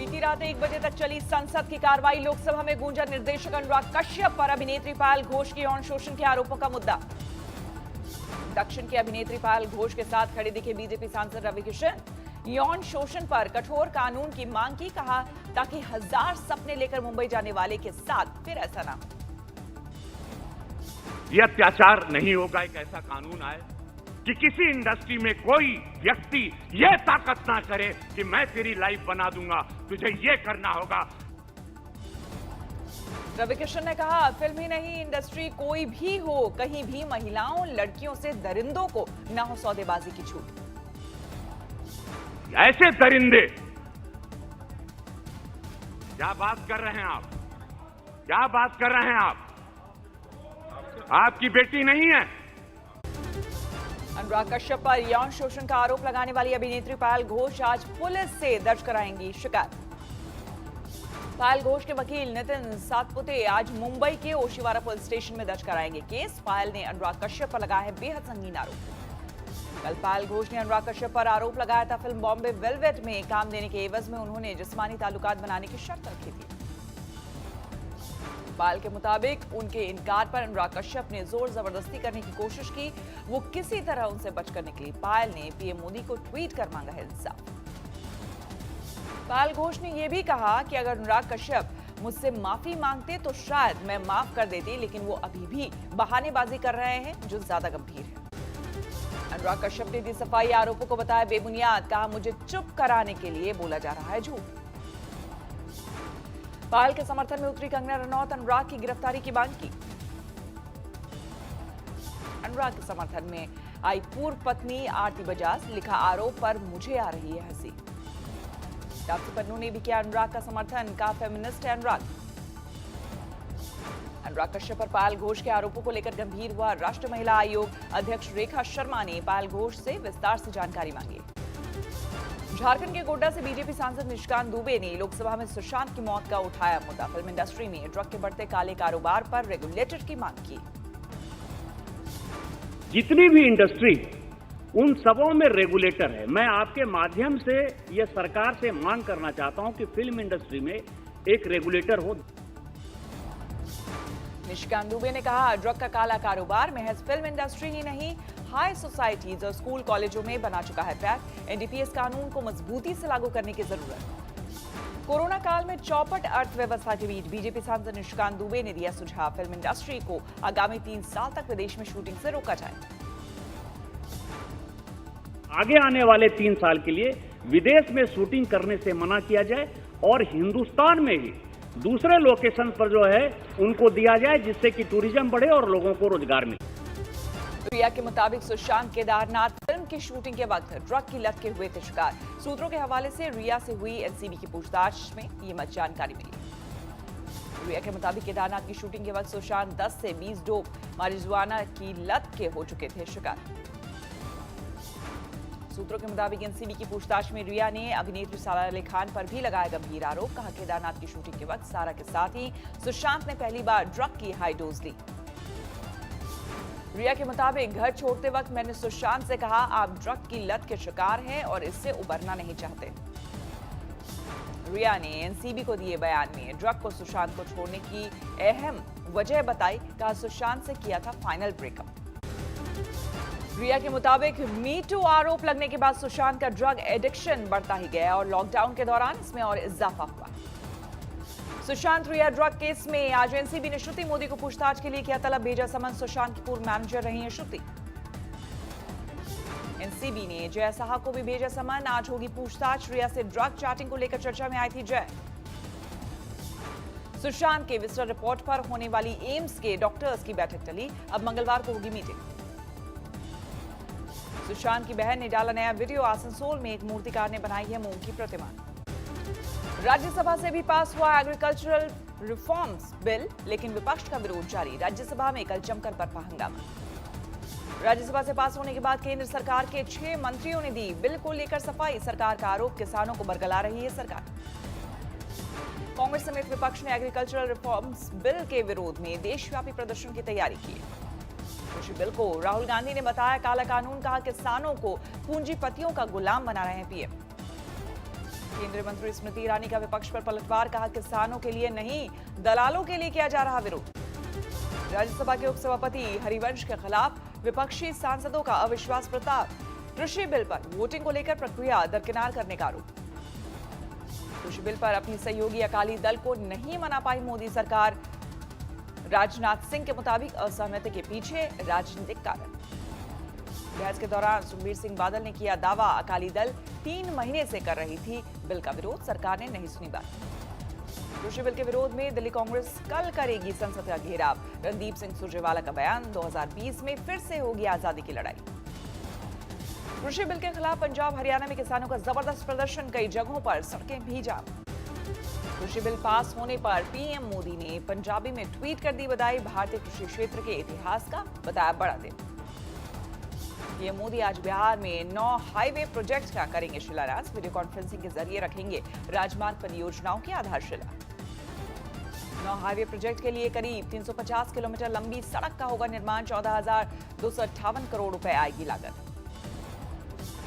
बीती रात 1 बजे तक चली संसद की कार्रवाई। लोकसभा में गूंजा निर्देशक अनुराग कश्यप पर अभिनेत्री पायल घोष के यौन शोषण के आरोपों का मुद्दा। दक्षिण के अभिनेत्री पायल घोष के साथ खड़े दिखे बीजेपी सांसद रवि किशन। यौन शोषण पर कठोर कानून की मांग की, कहा ताकि 1000 सपने लेकर मुंबई जाने वाले के साथ फिर ऐसा ना हो। यह अत्याचार नहीं होगा, एक ऐसा कानून आए कि किसी इंडस्ट्री में कोई व्यक्ति यह ताकत ना करे कि मैं तेरी लाइफ बना दूंगा, तुझे ये करना होगा। रवि किशन ने कहा, फिल्म ही नहीं इंडस्ट्री कोई भी हो, कहीं भी महिलाओं लड़कियों से दरिंदों को ना हो सौदेबाजी की छूट। ऐसे दरिंदे, क्या बात कर रहे हैं आप? क्या बात कर रहे हैं आप? आपकी बेटी नहीं है। अनुराग कश्यप पर यौन शोषण का आरोप लगाने वाली अभिनेत्री पायल घोष आज पुलिस से दर्ज कराएंगी शिकायत। पायल घोष के वकील नितिन सातपुते आज मुंबई के ओशिवारा पुलिस स्टेशन में दर्ज कराएंगे केस। पायल ने अनुराग कश्यप पर लगाया है बेहद संगीन आरोप। कल पायल घोष ने अनुराग कश्यप पर आरोप लगाया था फिल्म बॉम्बे वेलवेट में काम देने के एवज में उन्होंने जिस्मानी ताल्लुकात बनाने की शर्त रखी थी। पायल के मुताबिक उनके इनकार पर अनुराग कश्यप ने जोर जबरदस्ती करने की कोशिश की। वो किसी तरह उनसे बचकर निकली। पायल ने पीएम मोदी को ट्वीट कर मांगा है इंसाफ। पायल घोष ने यह भी कहा कि अगर अनुराग कश्यप मुझसे माफी मांगते तो शायद मैं माफ कर देती, लेकिन वो अभी भी बहानेबाजी कर रहे हैं जो ज्यादा गंभीर है। अनुराग कश्यप ने दी सफाई, आरोपों को बताया बेबुनियाद। कहा, मुझे चुप कराने के लिए बोला जा रहा है झूठ। पायल के समर्थन में उतरी कंगना रनौत, अनुराग की गिरफ्तारी की मांग की। अनुराग के समर्थन में आई पूर्व पत्नी आरती बजाज, लिखा आरोप पर मुझे आ रही है हंसी। तापसी पन्नू ने भी किया अनुराग का समर्थन, कहा फेमिनिस्ट है अनुराग। अनुराग कश्यप पर पायल घोष के आरोपों को लेकर गंभीर हुआ राष्ट्रीय महिला आयोग अध्यक्ष रेखा शर्मा ने पायल घोष से विस्तार से जानकारी मांगी। झारखंड के गोड्डा से बीजेपी सांसद निशिकांत दुबे ने लोकसभा में सुशांत की मौत का उठाया मुद्दा। फिल्म इंडस्ट्री में ड्रग के बढ़ते काले कारोबार पर रेगुलेटर की मांग की। जितनी भी इंडस्ट्री, उन सबों में रेगुलेटर है। मैं आपके माध्यम से यह सरकार से मांग करना चाहता हूं कि फिल्म इंडस्ट्री में एक रेगुलेटर हो। निशिकांत दुबे ने कहा, ड्रग का काला कारोबार महज फिल्म इंडस्ट्री ही नहीं, हाई सोसाइटीज और स्कूल कॉलेजों में बना चुका है ट्रैप। एनडीपीएस कानून को मजबूती से लागू करने की जरूरत। कोरोना काल में चौपट अर्थव्यवस्था के बीच बीजेपी सांसद निशिकांत दुबे ने दिया सुझाव, फिल्म इंडस्ट्री को आगामी 3 साल तक विदेश में शूटिंग से रोका जाए। आगे आने वाले 3 साल के लिए विदेश में शूटिंग करने से मना किया जाए और हिंदुस्तान में ही दूसरे लोकेशन पर जो है उनको दिया जाए, जिससे कि टूरिज्म बढ़े और लोगों को रोजगार मिले। रिया के मुताबिक सुशांत केदारनाथ फिल्म की शूटिंग के वक्त ड्रग की लत के हुए थे शिकार। सूत्रों के हवाले से रिया से हुई एनसीबी की पूछताछ में ये जानकारी मिली। रिया के मुताबिक केदारनाथ की शूटिंग के वक्त सुशांत 10 से 20 डोप मारिजुआना की लत के हो चुके थे शिकार। सूत्रों के मुताबिक एनसीबी की पूछताछ में रिया ने अभिनेत्री सारा अली खान पर भी लगाया गंभीर आरोप। कहा, केदारनाथ की शूटिंग के वक्त सारा के साथ ही सुशांत ने पहली बार ड्रग की हाई डोज ली। रिया के मुताबिक घर छोड़ते वक्त मैंने सुशांत से कहा, आप ड्रग की लत के शिकार हैं और इससे उबरना नहीं चाहते। रिया ने एनसीबी को दिए बयान में ड्रग को सुशांत को छोड़ने की अहम वजह बताई। कहा, सुशांत से किया था फाइनल ब्रेकअप। रिया के मुताबिक मी टू आरोप लगने के बाद सुशांत का ड्रग एडिक्शन बढ़ता ही गया और लॉकडाउन के दौरान इसमें और इजाफा हुआ। सुशांत रिया ड्रग केस में आज एनसीबी ने श्रुति मोदी को पूछताछ के लिए किया तलब, भेजा समन। सुशांत की पूर्व मैनेजर रही हैं श्रुति। एनसीबी ने जय साहा को भी भेजा समन। आज होगी पूछताछ। रिया से ड्रग चैटिंग को लेकर चर्चा में आई थी जय। सुशांत के विजिटर रिपोर्ट पर होने वाली एम्स के डॉक्टर्स की बैठक टली, अब मंगलवार को होगी मीटिंग। सुशांत की बहन ने डाला नया वीडियो, आसनसोल में एक मूर्तिकार ने बनाई है मूंग की प्रतिमा। राज्यसभा से भी पास हुआ एग्रीकल्चरल रिफॉर्म्स बिल, लेकिन विपक्ष का विरोध जारी। राज्यसभा में कल जमकर बरपा हंगामा। राज्यसभा से पास होने के बाद केंद्र सरकार के 6 मंत्रियों ने दी बिल को लेकर सफाई। सरकार का आरोप, किसानों को बरगला रही है सरकार। कांग्रेस समेत विपक्ष ने एग्रीकल्चरल रिफॉर्म्स बिल के विरोध में देशव्यापी प्रदर्शन की तैयारी की है। कृषि बिल को राहुल गांधी ने बताया काला कानून। कहा, किसानों को पूंजीपतियों का गुलाम बना रहे हैं पीएम। केंद्रीय मंत्री स्मृति ईरानी का विपक्ष पर पलटवार, कहा किसानों के लिए नहीं दलालों के लिए किया जा रहा विरोध। राज्यसभा के उपसभापति हरिवंश के खिलाफ विपक्षी सांसदों का अविश्वास प्रस्ताव। कृषि बिल पर वोटिंग को लेकर प्रक्रिया दरकिनार करने का आरोप। कृषि बिल पर अपनी सहयोगी अकाली दल को नहीं मना पाई मोदी सरकार। राजनाथ सिंह के मुताबिक असहमति के पीछे राजनीतिक कारण। बहस के दौरान सुखबीर सिंह बादल ने किया दावा, अकाली दल 3 महीने से कर रही थी बिल का विरोध, सरकार ने नहीं सुनी बात। कृषि बिल के विरोध में दिल्ली कांग्रेस कल करेगी संसद का घेराव। रणदीप सिंह सुरजेवाला का बयान, 2020 में फिर से होगी आजादी की लड़ाई। कृषि बिल के खिलाफ पंजाब हरियाणा में किसानों का जबरदस्त प्रदर्शन, कई जगहों पर सड़कें भी जाम। कृषि बिल पास होने पर पीएम मोदी ने पंजाबी में ट्वीट कर दी बधाई, भारतीय कृषि क्षेत्र के इतिहास का बताया बड़ा दिन। पीएम मोदी आज बिहार में 9 हाईवे प्रोजेक्ट का करेंगे शिलान्यास, वीडियो कॉन्फ्रेंसिंग के जरिए रखेंगे राजमार्ग परियोजनाओं की आधारशिला। 9 हाईवे प्रोजेक्ट के लिए करीब 350 किलोमीटर लंबी सड़क का होगा निर्माण, 14,258 करोड़ रुपए आएगी लागत।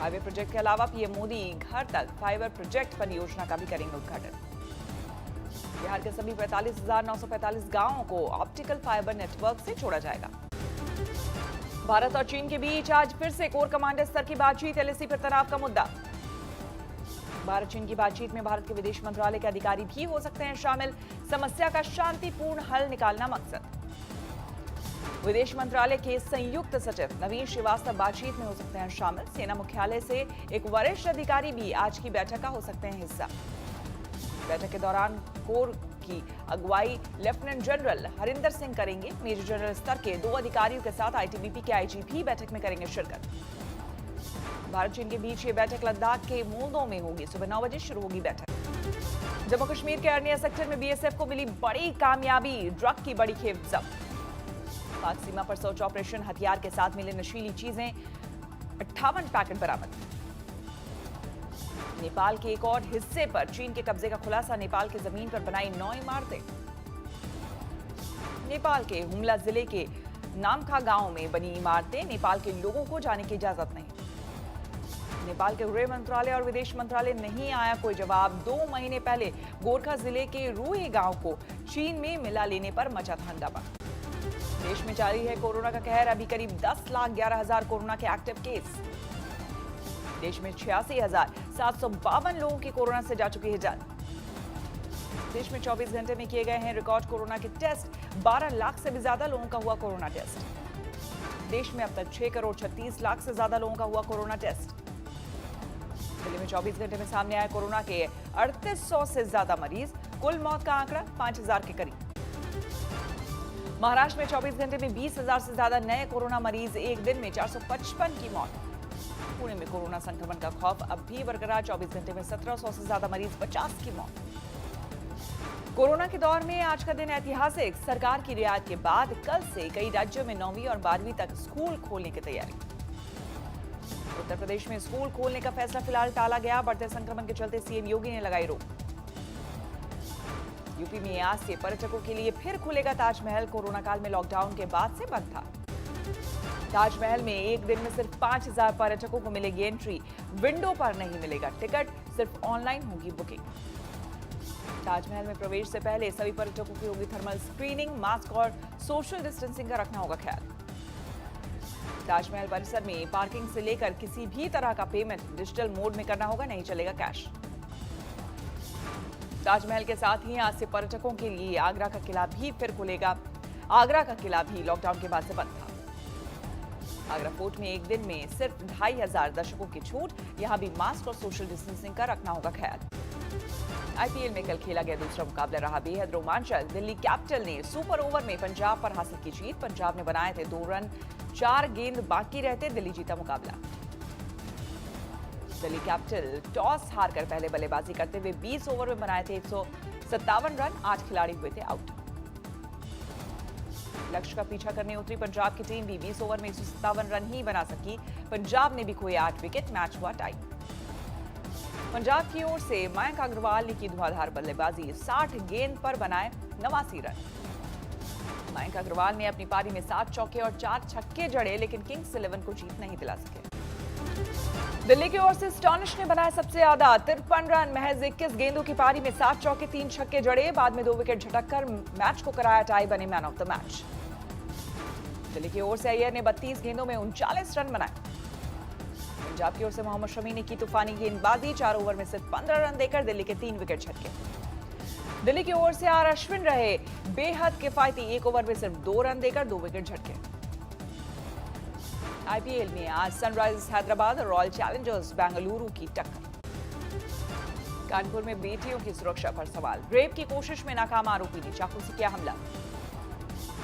हाईवे प्रोजेक्ट के अलावा पीएम मोदी घर तक फाइबर प्रोजेक्ट परियोजना का भी करेंगे उद्घाटन। बिहार के सभी 45,945 गांवों को ऑप्टिकल फाइबर नेटवर्क से जोड़ा जाएगा। भारत और चीन के बीच आज फिर से कोर कमांडर स्तर की बातचीत, एलएसी पर तनाव का मुद्दा। भारत चीन की बातचीत में भारत के विदेश मंत्रालय के अधिकारी भी हो सकते हैं शामिल, समस्या का शांतिपूर्ण हल निकालना मकसद। विदेश मंत्रालय के संयुक्त सचिव नवीन श्रीवास्तव बातचीत में हो सकते हैं शामिल। सेना मुख्यालय से एक वरिष्ठ अधिकारी भी आज की बैठक का हो सकते हैं हिस्सा। बैठक के दौरान कोर की अगुवाई लेफ्टिनेंट जनरल हरिंदर सिंह करेंगे। मेजर जनरल स्तर के 2 अधिकारियों के साथ आईटीबीपी के आईजी भी बैठक में करेंगे शिरकत। भारत चीन के बीच ये बैठक लद्दाख के मूंदों में होगी, सुबह 9 बजे शुरू होगी बैठक। जम्मू कश्मीर के अर्निया सेक्टर में बीएसएफ को मिली बड़ी कामयाबी, ड्रग की बड़ी खेप जब्त। पाक सीमा पर सर्च ऑपरेशन, हथियार के साथ मिले नशीली चीजें, 58 पैकेट बरामद। नेपाल के एक और हिस्से पर चीन के कब्जे का खुलासा, नेपाल की जमीन पर बनाई 9 इमारतें। नेपाल के हुमला जिले के नामखा गांव में बनी इमारतें, नेपाल के लोगों को जाने की इजाजत नहीं। नेपाल के गृह मंत्रालय और विदेश मंत्रालय नहीं आया कोई जवाब। 2 महीने पहले गोरखा जिले के रूई गांव को चीन में मिला लेने पर मचा था हंगामा। देश में जारी है कोरोना का कहर, अभी करीब 10,11,000 कोरोना के एक्टिव केस। देश में 86,752 लोगों की कोरोना से जा चुकी है जान। देश में 24 घंटे में किए गए हैं रिकॉर्ड कोरोना के टेस्ट, 12 लाख से भी ज्यादा लोगों का हुआ कोरोना टेस्ट। देश में अब तक 6 करोड़ 36 लाख से ज्यादा लोगों का हुआ कोरोना टेस्ट। दिल्ली में 24 घंटे में सामने आए कोरोना के 3800 से ज्यादा मरीज, कुल मौत का आंकड़ा 5000 के करीब। महाराष्ट्र में 24 घंटे में 20,000 से ज्यादा नए कोरोना मरीज, एक दिन में 455 की मौत। पुणे में कोरोना संक्रमण का खौफ अब भी बरकरार, 24 घंटे में 1700 से ज्यादा मरीज, 50 की मौत। कोरोना के दौर में आज का दिन ऐतिहासिक, सरकार की रियायत के बाद कल से कई राज्यों में 9वीं और 12वीं तक स्कूल खोलने की तैयारी। उत्तर प्रदेश में स्कूल खोलने का फैसला फिलहाल टाला गया, बढ़ते संक्रमण के चलते सीएम योगी ने लगाई रोक। यूपी में आज से पर्यटकों के लिए फिर खुलेगा ताजमहल, कोरोना काल में लॉकडाउन के बाद से बंद था। ताजमहल में एक दिन में सिर्फ 5,000 पर्यटकों को मिलेगी एंट्री, विंडो पर नहीं मिलेगा टिकट, सिर्फ ऑनलाइन होगी बुकिंग। ताजमहल में प्रवेश से पहले सभी पर्यटकों की होगी थर्मल स्क्रीनिंग, मास्क और सोशल डिस्टेंसिंग का रखना होगा ख्याल। ताजमहल परिसर में पार्किंग से लेकर किसी भी तरह का पेमेंट डिजिटल मोड में करना होगा, नहीं चलेगा कैश। ताजमहल के साथ ही आज से पर्यटकों के लिए आगरा का किला भी फिर खुलेगा। आगरा का किला भी लॉकडाउन के बाद से बंद था। आगरा फोर्ट में एक दिन में सिर्फ 2,500 दर्शकों की छूट, यहां भी मास्क और सोशल डिस्टेंसिंग का रखना होगा ख्याल। आईपीएल में कल खेला गया दूसरा मुकाबला रहा बेहद रोमांचक। दिल्ली कैपिटल ने सुपर ओवर में पंजाब पर हासिल की जीत। पंजाब ने बनाए थे 2 रन, 4 गेंद बाकी रहते दिल्ली जीता मुकाबला। दिल्ली कैपिटल टॉस हारकर पहले बल्लेबाजी करते हुए 20 ओवर में बनाए थे 157 रन, 8 खिलाड़ी हुए थे आउट। लक्ष्य का पीछा करने उतरी पंजाब की टीम भी 20 ओवर में 157 रन ही बना सकी। पंजाब ने भी खोए 8 विकेट, मैच हुआ टाई। पंजाब की ओर से मयंक अग्रवाल ने की धुआंधार बल्लेबाजी, 60 गेंद पर बनाए 89 रन। मयंक अग्रवाल ने अपनी पारी में 7 चौके और 4 छक्के जड़े, लेकिन किंग्स 11 को जीत नहीं दिला सके। दिल्ली की ओर से स्टॉनिश ने बनाया सबसे ज्यादा 53 रन। महज 21 गेंदों की पारी में 7 चौके 3 छक्के जड़े। बाद में 2 विकेट झटककर मैच को कराया टाई, बने man of the match. Delhi की ओर से अय्यर ने 32 गेंदों में 39 रन बनाए। पंजाब की ओर से मोहम्मद शमी ने की तूफानी गेंदबाजी। 4 ओवर में सिर्फ 15 रन देकर दिल्ली के 3 विकेट झटके। दिल्ली की ओर से आर अश्विन रहे बेहद किफायती। 1 ओवर में सिर्फ 2 रन देकर 2 विकेट झटके। आईपीएल में आज सनराइजर्स हैदराबाद और रॉयल चैलेंजर्स बेंगलुरु की टक्कर। कानपुर में बेटियों की सुरक्षा पर सवाल। रेप की कोशिश में नाकाम आरोपी ने चाकू से किया हमला।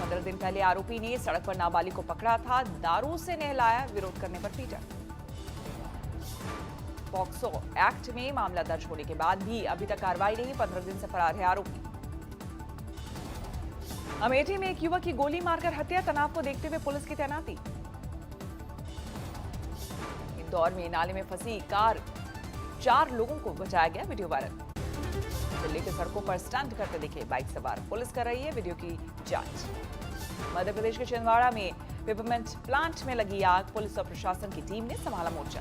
15 दिन पहले आरोपी ने सड़क पर नाबालिग को पकड़ा था, दारू से नहलाया, विरोध करने पर पीटा। पॉक्सो एक्ट में मामला दर्ज होने के बाद भी अभी तक कार्रवाई नहीं। 15 दिन से फरार है आरोपी। अमेठी में एक युवक की गोली मारकर हत्या। तनाव को देखते हुए पुलिस की तैनाती। इंदौर में नाले में फंसी कार, 4 लोगों को बचाया गया, वीडियो वायरल। दिल्ली के सड़कों पर स्टंट करते दिखे बाइक सवार। पुलिस कर रही है वीडियो की जांच। मध्य प्रदेश के छिंदवाड़ा में पेपरमेंट प्लांट में लगी आग। पुलिस और प्रशासन की टीम ने संभाला मोर्चा।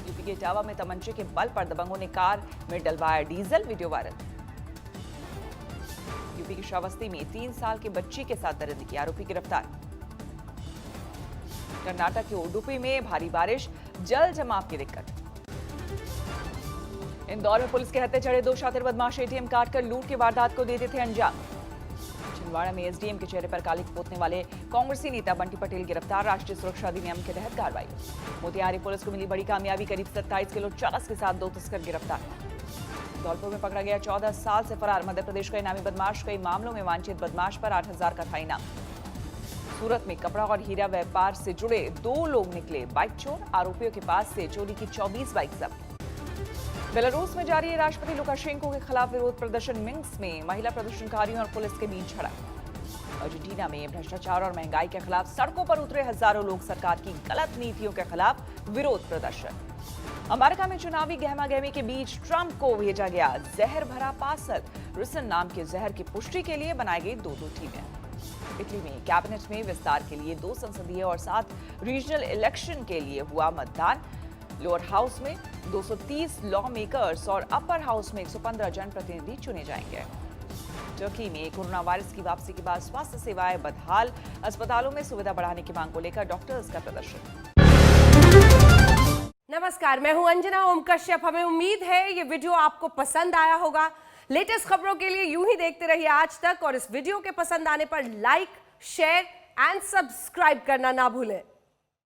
यूपी के इटावा में तमंचे के बल पर दबंगों ने कार में डलवाया डीजल, वीडियो वायरल। यूपी की श्रावस्ती में 3 साल के बच्ची के साथ दरिंदगी की, आरोपी गिरफ्तार। कर्नाटक के उडुपी में भारी बारिश, जल जमाव की दिक्कत। इंदौर में पुलिस के हत्थे चढ़े 2 शातिर बदमाश एटीएम काटकर लूट की वारदात को देते थे अंजाम। छिंदवाड़ा में एसडीएम के चेहरे पर काली पोतने वाले कांग्रेसी नेता बंटी पटेल गिरफ्तार। राष्ट्रीय सुरक्षा अधिनियम के तहत कार्रवाई। मोतिहारी पुलिस को मिली बड़ी कामयाबी। करीब 27 किलो चरस के साथ 2 तस्कर गिरफ्तार। धौलपुर में पकड़ा गया 14 साल से फरार मध्य प्रदेश का इनामी बदमाश। कई मामलों में वांछित बदमाश पर 8,000 का था इनाम। सूरत में कपड़ा और हीरा व्यापार से जुड़े 2 लोग निकले बाइक चोर। आरोपियों के पास से चोरी की 24 बाइक जब्त। बेलारूस में जारी है राष्ट्रपति लुकाशेंको के खिलाफ विरोध प्रदर्शन। मिन्स्क में महिला प्रदर्शनकारियों और पुलिस के बीच झड़प। अर्जेंटीना में भ्रष्टाचार और महंगाई के खिलाफ सड़कों पर उतरे हजारों लोग। सरकार की गलत नीतियों के खिलाफ विरोध प्रदर्शन। अमेरिका में चुनावी गहमागहमी के बीच ट्रंप को भेजा गया जहर भरा पार्सल। रिसन नाम के जहर की पुष्टि के लिए बनाई गई 2 टीमें। इटली में कैबिनेट में विस्तार के लिए 2 संसदीय और 7 रीजनल इलेक्शन के लिए हुआ मतदान। लोअर हाउस में 230 लॉ मेकर्स और अपर हाउस में 115 जनप्रतिनिधि चुने जाएंगे। टर्की में कोरोना वायरस की वापसी के बाद स्वास्थ्य सेवाएं बदहाल। अस्पतालों में सुविधा बढ़ाने की मांग को लेकर डॉक्टर्स का प्रदर्शन। नमस्कार, मैं हूं अंजना ओम कश्यप। हमें उम्मीद है ये वीडियो आपको पसंद आया होगा। लेटेस्ट खबरों के लिए यूं ही देखते रहिए आज तक, और इस वीडियो के पसंद आने पर लाइक, शेयर एंड सब्सक्राइब करना ना भूलें।